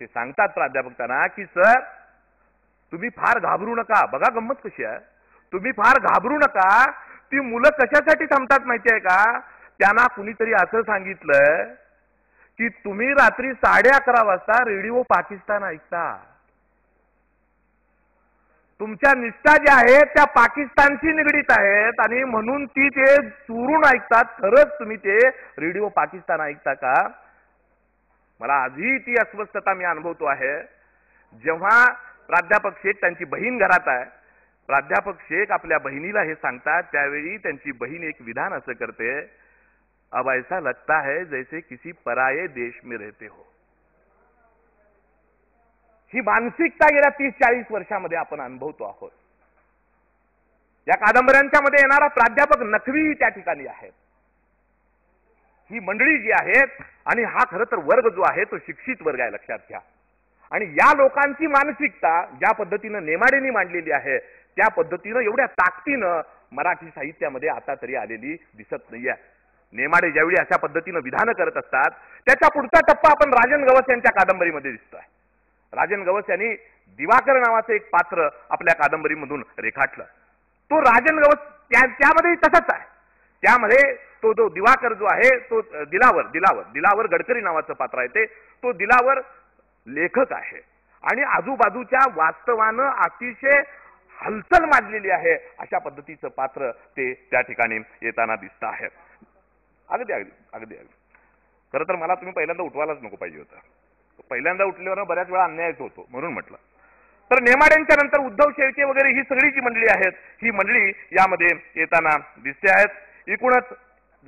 ते सांगतात प्राध्यापक त्यांना की सर तुम्ही फार घाबरू नका. बघा गंमत कशी आहे, तुम्ही फार घाबरू नका. ती मुलं कशासाठी थांबतात माहिती आहे का? त्यांना कुणीतरी असं सांगितलंय की तुम्ही रात्री 11:30 वाजता रेडिओ पाकिस्तान ऐकता. तुमच्या निष्ठा ज्या आहेत त्या पाकिस्तानशी निगडीत आहेत आणि म्हणून ती ते चोरून ऐकतात. खरंच तुम्ही ते रेडिओ पाकिस्तान ऐकता का? मला आजही ती अस्वस्थता मी अनुभवतो आहे. जेव्हा प्राध्यापक शेख त्यांची बहीण घरात आहे, प्राध्यापक शेख आपल्या बहिणीला हे सांगतात, त्यावेळी त्यांची बहीण एक विधान असं करते, अब ऐसा लगता है जैसे किसी पराये देश में रहते हो. ही मानसिकता गेल्या 30-40 वर्षामध्ये आपण अनुभवतो आहोत. या कादंबऱ्यांच्या मध्ये येणारा प्राध्यापक नखवी त्या ठिकाणी आहेत. ही मंडळी जी आहेत, आणि हा खरं तर वर्ग जो आहे तो शिक्षित वर्ग आहे, लक्षात घ्या. आणि या लोकांची मानसिकता ज्या पद्धतीनं नेमाडेंनी मांडलेली आहे त्या पद्धतीनं एवढ्या ताकदीनं मराठी साहित्यामध्ये आता तरी आलेली दिसत नाहीये. नेमाडे ज्यावेळी अशा पद्धतीनं विधानं करत असतात, त्याच्या पुढचा टप्पा आपण राजन गवस यांच्या कादंबरीमध्ये दिसतोय. राजन गवस यांनी दिवाकर नावाचं एक पात्र आपल्या कादंबरीमधून रेखाटलं. तो राजन गवस त्यामध्ये तसंच आहे. त्यामध्ये तो जो दिवाकर जो आहे तो दिलावर गडकरी नावाचं पात्र आहे. तो दिलावर लेखक आहे आणि आजूबाजूच्या वास्तवानं अतिशय हलचल माजलेली आहे अशा पद्धतीचं पात्र ते त्या ठिकाणी येताना दिसत आहे. अगदी अगदी अगदी अगदी खरं तर मला तुम्ही पहिल्यांदा उठवायलाच नको पाहिजे होतं. पहिल्यांदा उठल्यावर बऱ्याच वेळा अन्यायच होतो म्हणून म्हटलं. तर नेमाड्यांच्या नंतर उद्धव शेळके वगैरे ही सगळी जी मंडळी आहेत, ही मंडळी यामध्ये येताना दिसते आहेत. एकूणच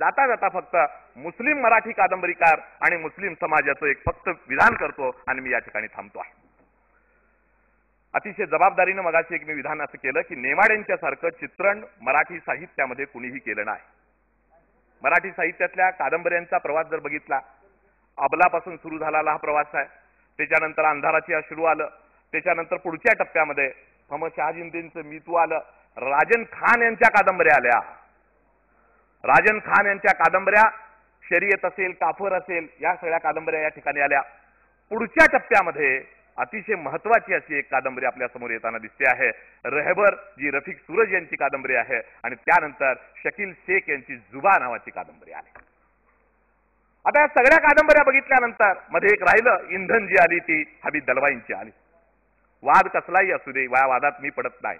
जाता जाता फक्त मुस्लिम मराठी कादंबरीकार आणि मुस्लिम समाजाचं एक फक्त विधान करतो आणि मी या ठिकाणी थांबतो आहे. अतिशय जबाबदारीनं मगाशी एक मी विधान असं केलं की नेमाड्यांच्या सारखं चित्रण मराठी साहित्यामध्ये कुणीही केलं नाही. मराठी साहित्यातल्या कादंबऱ्यांचा प्रवास जर बघितला, अबलापासून सुरू झालेला हा प्रवास आहे. त्याच्यानंतर अंधाराची अश्रू आलं. त्याच्यानंतर पुढच्या टप्प्यामध्ये मोहम्मद शहाजिंदेंचं मीतू आलं. राजन खान यांच्या कादंबऱ्या आल्या. राजन खान यांच्या कादंबऱ्या शर्यत असेल, काफर असेल, या सगळ्या कादंबऱ्या या ठिकाणी आल्या. पुढच्या टप्प्यामध्ये अतिशय महत्वाची अशी एक कादंबरी आपल्या समोर येताना दिसते आहे, रहबर, जी रफिक सूरज यांची कादंबरी आहे. आणि त्यानंतर शकील शेख यांची जुबा नावाची कादंबरी आली. आता या सगळ्या कादंबऱ्या बघितल्यानंतर मध्ये एक राहिलं, इंधन जी आली ती हबीब दलवाईंची आली. वाद कसलाही असू दे, वादात मी पडत नाही,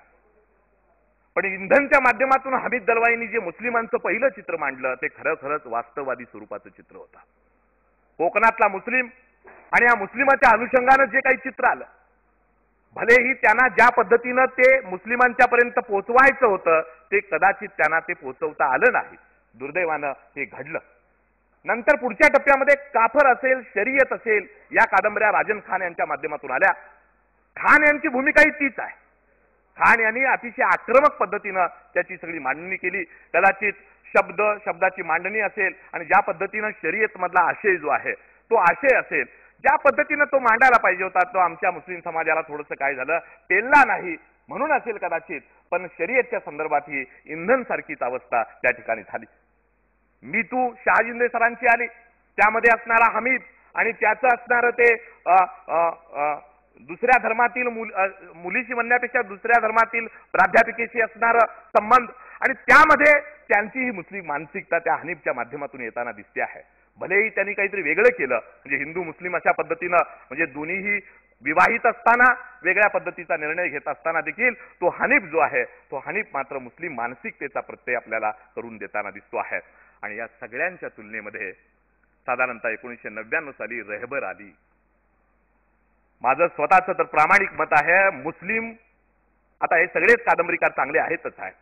पण इंधनच्या माध्यमातून हबीब दलवाईंनी जे मुस्लिमांचं पहिलं चित्र मांडलं ते खरंच वास्तववादी स्वरूपाचं चित्र होतं. कोकणातला मुस्लिम आणि या मुस्लिमाच्या अनुषंगानं जे काही चित्र आलं, भलेही त्यांना ज्या पद्धतीनं ते मुस्लिमांच्या पर्यंत पोहोचवायचं होतं ते कदाचित त्यांना ते पोहोचवता आलं नाही. दुर्दैवानं हे घडलं. नंतर पुढच्या टप्प्यामध्ये काफर असेल, शर्यत असेल, या कादंबऱ्या राजन खान यांच्या माध्यमातून आल्या. खान यांची भूमिकाही तीच आहे. खान यांनी अतिशय आक्रमक पद्धतीनं त्याची सगळी मांडणी केली. कदाचित शब्दाची मांडणी असेल आणि ज्या पद्धतीनं शर्यत मधला आशय जो आहे तो आशय असेल, ज्या पद्धतीनं तो मांडायला पाहिजे होता तो आमच्या मुस्लिम समाजाला थोडंसं काय झालं, पेलला नाही म्हणून असेल कदाचित. पण शर्यतच्या संदर्भात ही इंधन सारखीच अवस्था त्या ठिकाणी झाली. मीतू शहाजिंदे सरांची आली. त्यामध्ये असणारा हमीद आणि त्याचं असणारं ते दुसऱ्या धर्मातील मुलीशी म्हणण्यापेक्षा दुसऱ्या धर्मातील प्राध्यापिकेशी असणारं संबंध, आणि त्यामध्ये त्यांची ही मुस्लिम मानसिकता त्या हनीफच्या माध्यमातून येताना दिसते आहे. भलेही त्यांनी काहीतरी वेगळं केलं, म्हणजे हिंदू मुस्लिम अशा पद्धतीनं, म्हणजे दोन्हीही विवाहित असताना वेगळ्या पद्धतीचा निर्णय घेत असताना देखील तो हनीफ जो आहे तो हनीफ मात्र मुस्लिम मानसिकतेचा प्रत्यय आपल्याला करून देताना दिसतो आहे. आणि या सगळ्यांच्या तुलनेमध्ये साधारणतः 1999 साली रहबर आली. माझं स्वतःचं तर प्रामाणिक मत आहे, मुस्लिम, आता हे सगळेच कादंबरीकार चांगले आहेतच आहे,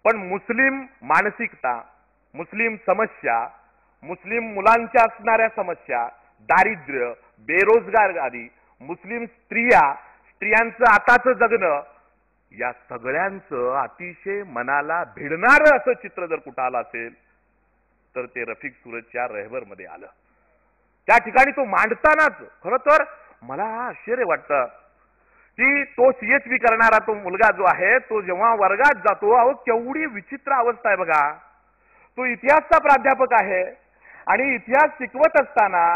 पण मुस्लिम मानसिकता, मुस्लिम समस्या, मुस्लिम मुलांच्या असणाऱ्या समस्या, दारिद्र्य, बेरोजगारी, मुस्लिम स्त्रियांचं आताचं जगणं, या सगळ्यांचं अतिशय मनाला भिडणारं असं चित्र जर कुठं आलं असेल तर ते रफिक सूरजच्या रहबर मध्ये आलं. त्या ठिकाणी तो मांडतानाच खरं तर मला आश्चर्य वाटतं की तो सीएचबी करणारा तो मुलगा जो आहे तो जेव्हा वर्गात जातो, अहो केवढी विचित्र अवस्था आहे बघा. तो इतिहासचा प्राध्यापक आहे आणि इतिहास शिकवत असताना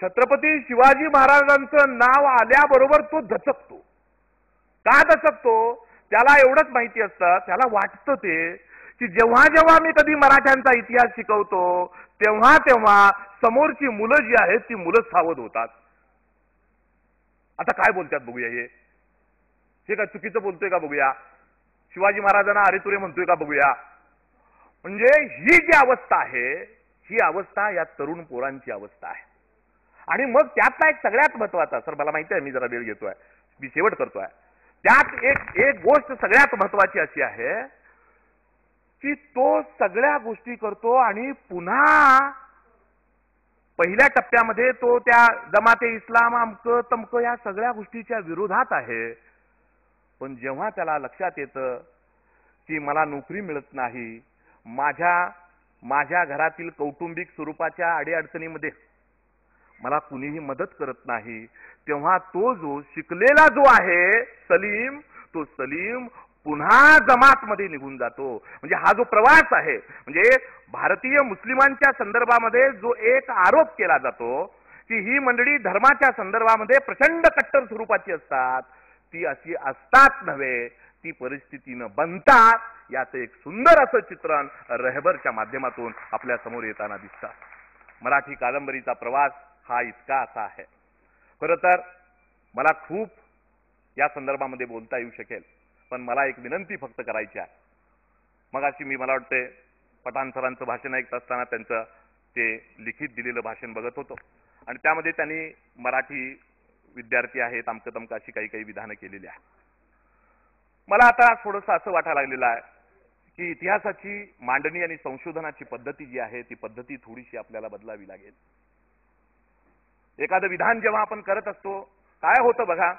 छत्रपती शिवाजी महाराजांचं नाव आल्याबरोबर तो दचकतो. का दचकतो? त्याला एवढंच माहिती असतं, त्याला वाटतं ते की जेव्हा जेव्हा मी कधी मराठ्यांचा इतिहास शिकवतो तेव्हा तेव्हा समोरची मुलं जी आहेत ती मुलं सावध होतात. आता काय बोलतात बघूया. हे काय चुकीचं बोलतोय का बघूया. शिवाजी महाराजांना अरेतुरे म्हणतोय का बघूया. म्हणजे ही जी अवस्था आहे ही अवस्था या तरुण पोरांची अवस्था आहे. आणि मग त्यातला एक सगळ्यात महत्वाचा, सर मला माहिती आहे मी जरा वेळ घेतोय, मी शेवट करतोय, त्यात एक गोष्ट सगळ्यात महत्वाची अशी आहे की तो सगळ्या गोष्टी करतो आणि पुन्हा पहिल्या टप्प्यामध्ये तो त्या जमाते इस्लाम अमकं तमकं या सगळ्या गोष्टीच्या विरोधात आहे. पण जेव्हा त्याला लक्षात येतं की मला नोकरी मिळत नाही, माझ्या घरातील कौटुंबिक स्वरूपाच्या अडीअडचणीमध्ये मला कुणीही मदत करत नाही, तेव्हा तो जो शिकलेला जो आहे सलीम, तो सलीम पुन्हा जमातमध्ये निघून जातो. म्हणजे हा जो प्रवास आहे, म्हणजे भारतीय मुस्लिमांच्या संदर्भामध्ये जो एक आरोप केला जातो की ही मंडळी धर्माच्या संदर्भामध्ये प्रचंड कट्टर स्वरूपाची असतात, ती अशी असतात नव्हे, ती परिस्थितीनं बनतात, याचं एक सुंदर असं चित्रण रहबरच्या माध्यमातून आपल्या समोर येताना दिसतं. मराठी कादंबरीचा प्रवास हा इतका असा आहे. खरं तर मला खूप या संदर्भामध्ये बोलता येऊ शकेल, पण मला एक विनंती फक्त करायची आहे. मगाशी मला वाटते पठाण सरांचं भाषण ऐकत असताना त्यांचं ते लिखित दिलेलं भाषण बघत होतो आणि त्यामध्ये त्यांनी मराठी विद्यार्थी आहेत अमकं तमकं अशी काही विधानं केलेली आहे. मला आता थोडंसं असं वाटायला लागलेलं आहे की इतिहासाची मांडणी आणि संशोधनाची पद्धती जी आहे ती पद्धती थोडीशी आपल्याला बदलावी लागेल. एखादं विधान जेव्हा आपण करत असतो काय होतं बघा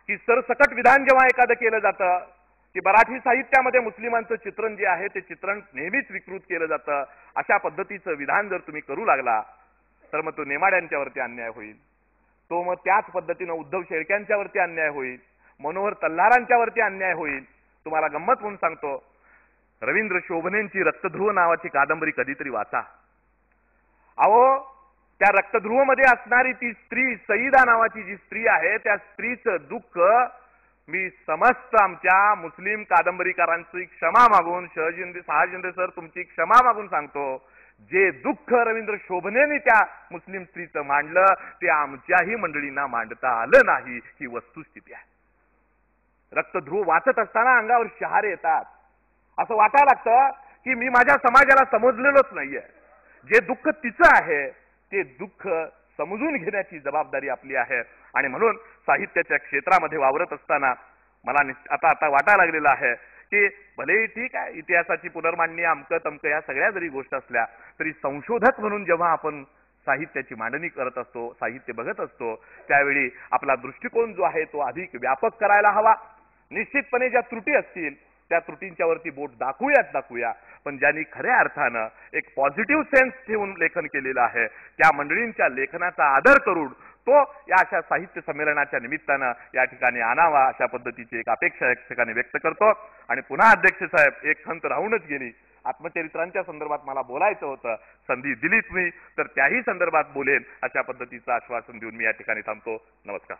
की सरसकट विधान जेव्हा एखादं केलं जातं की मराठी साहित्यामध्ये मुस्लिमांचं चित्रण जे आहे ते चित्रण नेहमीच विकृत केलं जातं, अशा पद्धतीचं विधान जर तुम्ही करू लागला तर मग तो नेमाड्यांच्यावरती अन्याय होईल, तो मग त्याच पद्धतीनं उद्धव शेळक्यांच्यावरती अन्याय होईल, मनोहर तल्हारांच्यावरती अन्याय होईल. तुम्हाला गंमत म्हणून सांगतो, रवींद्र शोभनेंची रक्तध्रुव नावाची कादंबरी कधीतरी वाचा. अहो त्या रक्तध्रुव मध्ये असणारी ती स्त्री सईदा नावाची जी स्त्री आहे त्या स्त्रीचं दुःख मी समस्त आमच्या मुस्लिम कादंबरीकारांची क्षमा मागून शहाजिंदे सर तुमची क्षमा मागून सांगतो, जे दुःख रवींद्र शोभनेने त्या मुस्लिम स्त्रीचं मांडलं ते आमच्याही मंडळींना मांडता आलं नाही, ही वस्तुस्थिती आहे. रक्तध्रुव वाचत असताना अंगावर शहारे येतात, असं वाटायला लागतं की मी माझ्या समाजाला समजलेलोच नाहीये. जे दुःख तिचं आहे ते दुःख समजून घेण्याची जबाबदारी आपली आहे. आणि म्हणून साहित्याच्या क्षेत्रामध्ये वावरत असताना मला आता वाटायला लागलेलं आहे की भले ठीक आहे इतिहासाची पुनर्मांडणी अमकं तमकं या सगळ्या जरी गोष्ट असल्या तरी संशोधक म्हणून जेव्हा आपण साहित्याची मांडणी करत असतो, साहित्य बघत असतो, त्यावेळी आपला दृष्टिकोन जो आहे तो अधिक व्यापक करायला हवा. निश्चितपणे ज्या त्रुटी असतील त्या त्रुटींच्यावरती बोट दाखवूया, पण ज्यांनी खऱ्या अर्थानं एक पॉझिटिव्ह सेन्स ठेवून लेखन केलेलं आहे त्या मंडळींच्या लेखनाचा आदर करून तो या अशा साहित्य संमेलनाच्या निमित्तानं या ठिकाणी आणावा, अशा पद्धतीची एक अपेक्षा या ठिकाणी व्यक्त करतो. आणि पुन्हा अध्यक्ष साहेब एक खंत राहूनच गेली, आत्मचरित्रांच्या संदर्भात मला बोलायचं होतं, संधी दिलीच मी तर त्याही संदर्भात बोलेन अशा पद्धतीचं आश्वासन देऊन मी या ठिकाणी थांबतो. नमस्कार.